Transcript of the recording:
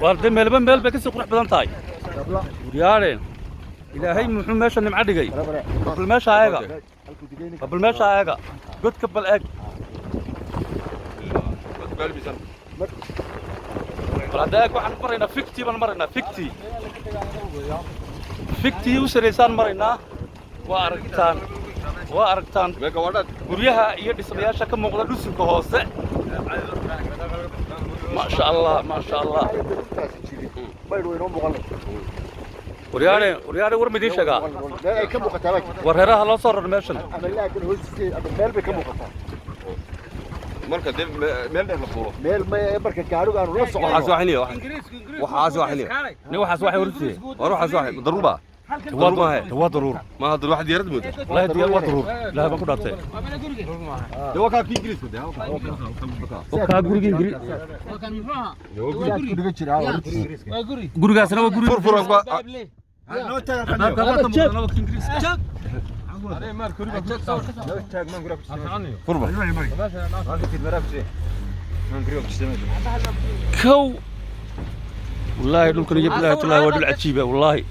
والدين ميل بكسر قرح بدن تاي وريالين إلهي محمد ماشى نمعدقي قبل ماشى هايقا قبل ماشى هايقا قد قبل اك بعدك waxaan marayna fikti baan marayna fikti usareysan marayna waa aragtaan guryaha iyo dhismayaasha ka muuqda dhusunka hoose ma sha Allah ورياضي ور مدين شقا ورهرها لو صار meeshan marka dib meel dheer la fuulo meel marka gaariga aanu la socdo waxaas waxniyo ni waxaas waxay urtay waxaas wax daruuba waa daruur ma hadda wax diyaarad moodo wallahi diyaar waa daruur la baan ku dhaatay waa ka ingiriiska waa guriga ingiriis waa guriga jira gurigaasna waa guri furfur noo taag ingiriis هذا مال كوريبا لا تاج ما نقرب قربة كو والله يقولون يجيب لها والله ودل عجيبة والله.